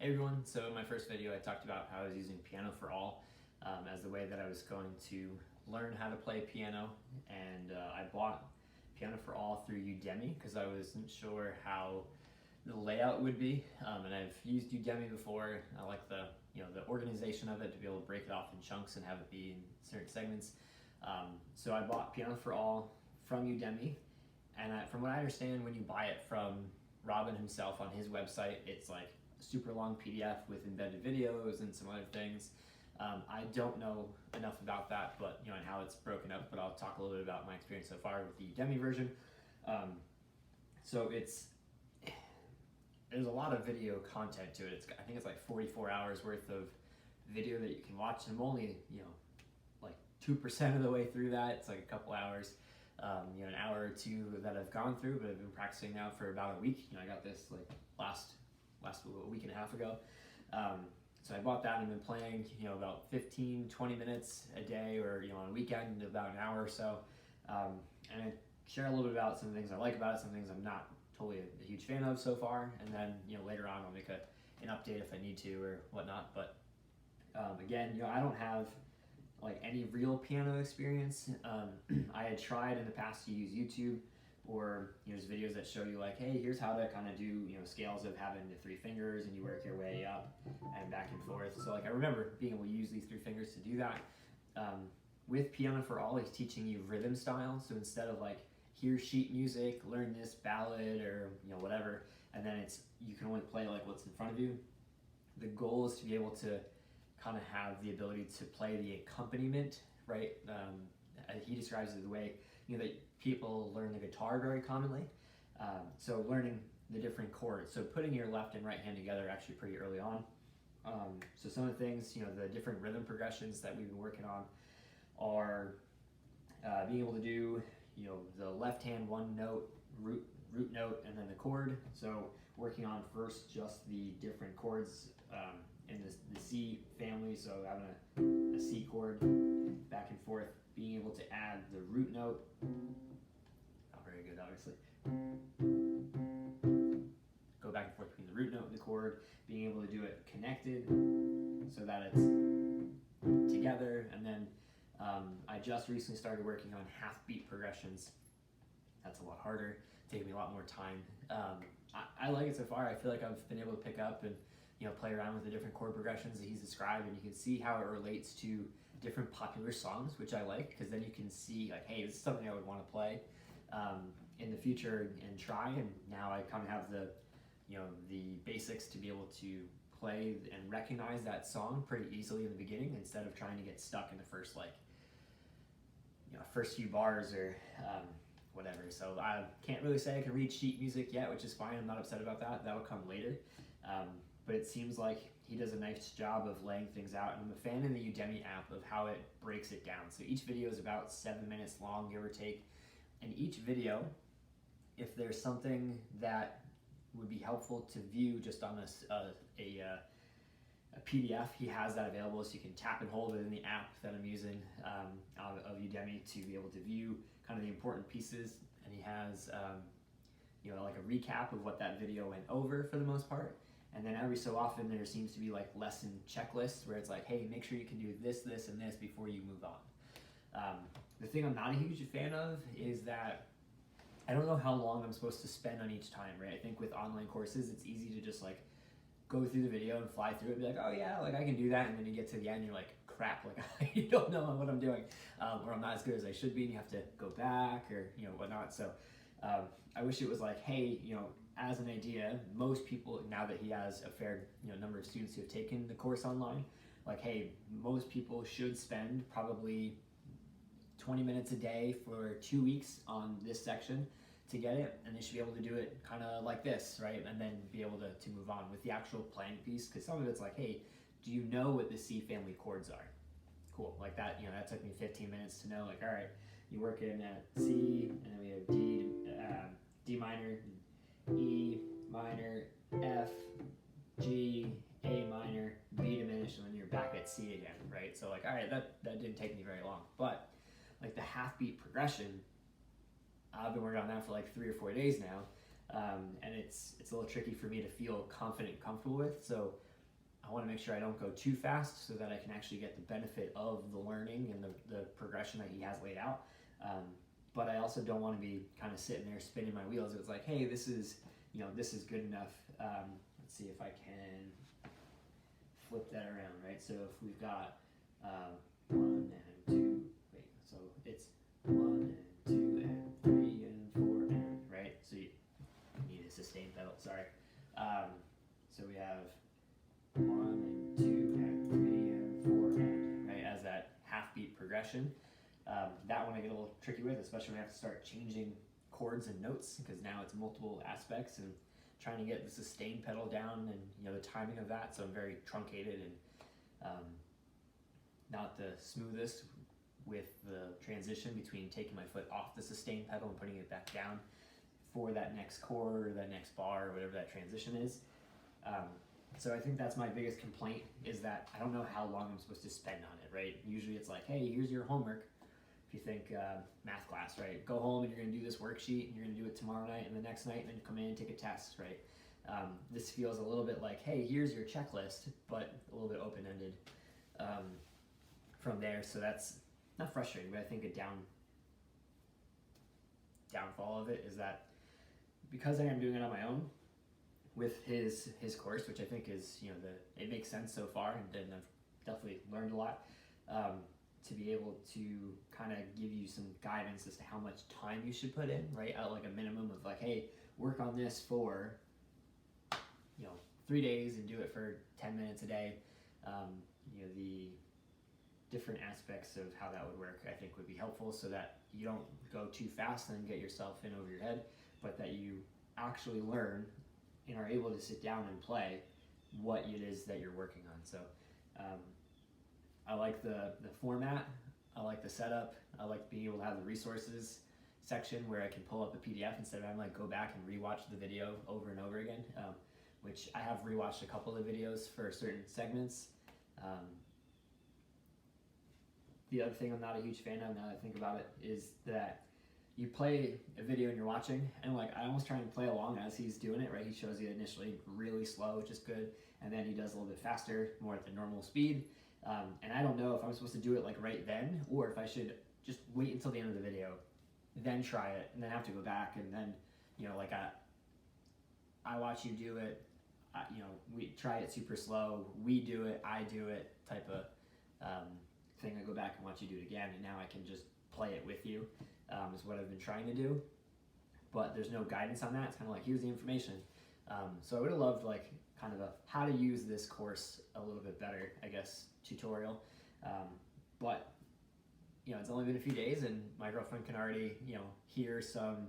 Hey everyone, so in my first video I talked about how I was using PianoForAll as the way that I was going to learn how to play piano, and I bought PianoForAll through Udemy because I wasn't sure how the layout would be, and I've used Udemy before. I like the the organization of it, to be able to break it off in chunks and have it be in certain segments. So I bought PianoForAll from Udemy, and from what I understand, when you buy it from Robin himself on his website, it's like a super long PDF with embedded videos and some other things. I don't know enough about that, but and how it's broken up. But I'll talk a little bit about my experience so far with the Udemy version. So there's a lot of video content to it. I think it's like 44 hours worth of video that you can watch. I'm only like 2% of the way through that. It's like a couple hours. An hour or two that I've gone through, but I've been practicing now for about a week. I got this like last week and a half ago. So I bought that and been playing, about 15-20 minutes a day, or on a weekend about an hour or so. And I share a little bit about some things I like about it, some things I'm not totally a huge fan of so far, and then later on I'll make an update if I need to or whatnot. But again, I don't have like any real piano experience. I had tried in the past to use YouTube, or there's videos that show you like, hey, here's how to kind of do scales of having the 3 fingers, and you work your way up and back and forth. So like I remember being able to use these 3 fingers to do that. With PianoForAll, he's teaching you rhythm style. So instead of like, here's sheet music, learn this ballad or whatever, and then you can only play like what's in front of you. The goal is to be able to kind of have the ability to play the accompaniment, right? He describes it the way that people learn the guitar very commonly. So learning the different chords. So putting your left and right hand together actually pretty early on. So some of the things, the different rhythm progressions that we've been working on are being able to do, the left hand 1 note, root note, and then the chord. So working on first just the different chords in the C family. So having a C chord back and forth, being able to add the root note. Not very good, obviously. Go back and forth between the root note and the chord, being able to do it connected so that it's together. And then I just recently started working on half beat progressions. That's a lot harder, taking me a lot more time. I like it so far. I feel like I've been able to pick up and play around with the different chord progressions that he's described, and you can see how it relates to different popular songs, which I like, because then you can see like, hey, this is something I would want to play in the future and try. And now I kind of have the the basics to be able to play and recognize that song pretty easily in the beginning, instead of trying to get stuck in the first first few bars or whatever. So I can't really say I can read sheet music yet, which is fine. I'm not upset about that. That'll come later. But it seems like he does a nice job of laying things out, and I'm a fan in the Udemy app of how it breaks it down. So each video is about 7 minutes long, give or take. And each video, if there's something that would be helpful to view just on a PDF, he has that available, so you can tap and hold it in the app that I'm using of Udemy to be able to view kind of the important pieces. And he has like a recap of what that video went over for the most part. And then every so often there seems to be like lesson checklists where it's like, hey, make sure you can do this, this, and this before you move on. The thing I'm not a huge fan of is that I don't know how long I'm supposed to spend on each time, right? I think with online courses, it's easy to just like go through the video and fly through it and be like, oh yeah, like I can do that. And then you get to the end, you're like, crap, like I don't know what I'm doing, or I'm not as good as I should be, and you have to go back or whatnot. So I wish it was like, hey, as an idea, most people, now that he has a fair number of students who have taken the course online, like, hey, most people should spend probably 20 minutes a day for 2 weeks on this section to get it, and they should be able to do it kind of like this, right? And then be able to move on with the actual playing piece, because some of it's like, hey, do you know what the C family chords are? Cool, like that, that took me 15 minutes to know, like, all right, you work in at C, and then we have D minor, E minor, F, G, A minor, B diminished, and then you're back at C again, right? So like, all right, that didn't take me very long. But like the half beat progression, I've been working on that for like 3 or 4 days now, and it's a little tricky for me to feel confident and comfortable with. So I want to make sure I don't go too fast so that I can actually get the benefit of the learning and the progression that he has laid out. But I also don't want to be kind of sitting there spinning my wheels. It's like, hey, this is good enough. Let's see if I can flip that around, right? So if we've got 1 and 2, wait, so it's 1 and 2 and 3 and 4 and, right? So you need a sustain pedal, sorry. So we have 1 and 2 and 3 and 4 and, right, as that half beat progression. That one I get a little tricky with, especially when I have to start changing chords and notes, because now it's multiple aspects and trying to get the sustain pedal down and the timing of that. So I'm very truncated and not the smoothest with the transition between taking my foot off the sustain pedal and putting it back down for that next chord or that next bar or whatever that transition is. So I think that's my biggest complaint, is that I don't know how long I'm supposed to spend on it, right? Usually it's like, hey, here's your homework. If you think math class, right? Go home and you're gonna do this worksheet and you're gonna do it tomorrow night and the next night, and then you come in and take a test, right? This feels a little bit like, hey, here's your checklist, but a little bit open-ended from there. So that's not frustrating, but I think a downfall of it is that because I am doing it on my own with his course, which I think is, it makes sense so far, and I've definitely learned a lot. To be able to kind of give you some guidance as to how much time you should put in, right? At like a minimum of like, hey, work on this for 3 days and do it for 10 minutes a day. The different aspects of how that would work, I think, would be helpful, so that you don't go too fast and get yourself in over your head, but that you actually learn and are able to sit down and play what it is that you're working on. So I like the format, I like the setup, I like being able to have the resources section where I can pull up a PDF instead of having to go back and rewatch the video over and over again, which I have rewatched a couple of videos for certain segments. The other thing I'm not a huge fan of, now that I think about it, is that you play a video and you're watching, and like I almost try and play along as he's doing it, right? He shows you initially really slow, which is good, and then he does a little bit faster, more at the normal speed. And I don't know if I'm supposed to do it like right then, or if I should just wait until the end of the video, then try it, and then have to go back, and then, like I watch you do it, we try it super slow, we do it, I do it type of thing. I go back and watch you do it again, and now I can just play it with you, is what I've been trying to do. But there's no guidance on that. It's kind of like, here's the information. So I would have loved like kind of a how to use this course a little bit better, I guess, tutorial. But it's only been a few days, and my girlfriend can already hear some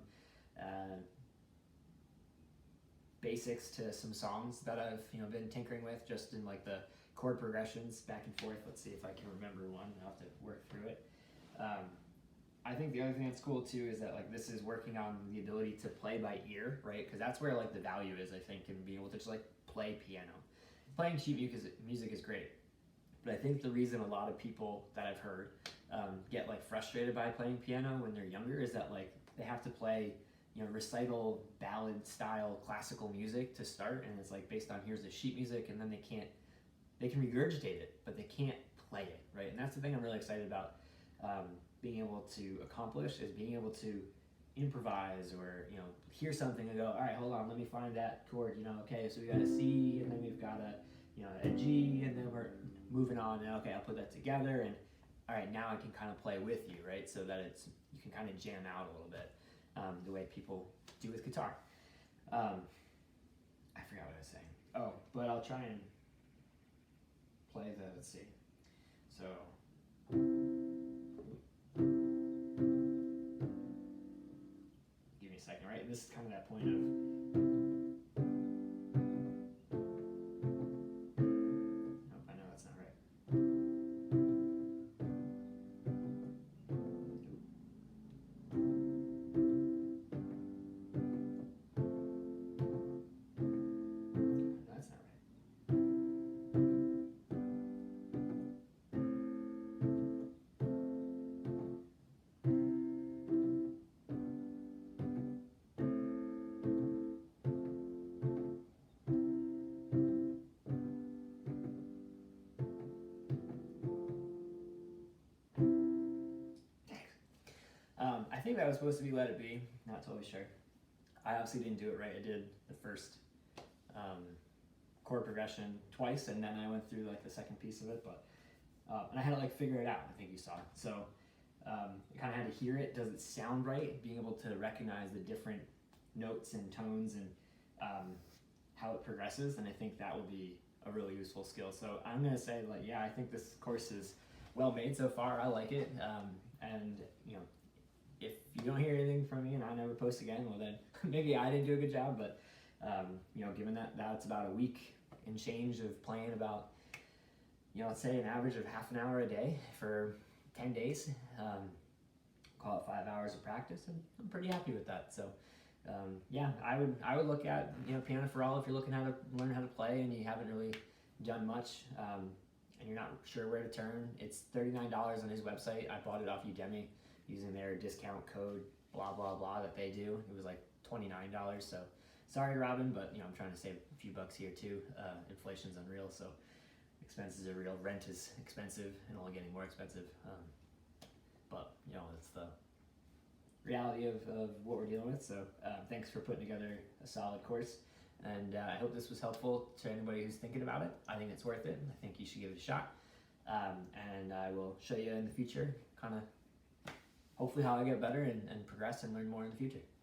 basics to some songs that I've been tinkering with, just in like the chord progressions back and forth. Let's see if I can remember one. I'll have to work through it. I think the other thing that's cool too is that like this is working on the ability to play by ear, right? Because that's where like the value is, I think, in being able to just like play piano. Playing sheet music is great, but I think the reason a lot of people that I've heard get like frustrated by playing piano when they're younger is that like they have to play recital ballad style classical music to start, and it's like based on here's the sheet music, and then they can regurgitate it, but they can't play it, right? And that's the thing I'm really excited about being able to accomplish, is being able to improvise or hear something and go, all right, hold on, let me find that chord. Okay, so we got a C, and then we've got a G, and then we're moving on, and okay, I'll put that together, and all right, now I can kind of play with you, right? So that you can kind of jam out a little bit, the way people do with guitar. I forgot what I was saying. Oh, but I'll try and play let's see. So. Give me a second, right? This is kind of that point of. Nope, I know that's not right. That's not right. think that was supposed to be Let It Be. Not totally sure. I obviously didn't do it right. I did the first chord progression twice, and then I went through like the second piece of it, but and I had to like figure it out. I think you saw it. So you kind of had to hear it. Does it sound right? Being able to recognize the different notes and tones and how it progresses, and I think that will be a really useful skill. So I'm gonna say, like, yeah, I think this course is well made so far. I like it, and you know, if you don't hear anything from me and I never post again, well then maybe I didn't do a good job. But you know, given that that's about a week and change of playing about, you know, let's say an average of half an hour a day for 10 days, call it 5 hours of practice, and I'm pretty happy with that. So yeah, I would look at, you know, PianoForAll if you're looking how to learn how to play and you haven't really done much, and you're not sure where to turn. It's $39 on his website. I bought it off Udemy using their discount code blah blah blah that they do. It was like $29. So sorry, Robin, but you know, I'm trying to save a few bucks here too. Inflation's unreal, so expenses are real. Rent is expensive and only getting more expensive. But you know, it's the reality of what we're dealing with. So thanks for putting together a solid course, and I hope this was helpful to anybody who's thinking about it. I think it's worth it. I think you should give it a shot, and I will show you in the future kind of hopefully how I get better and progress and learn more in the future.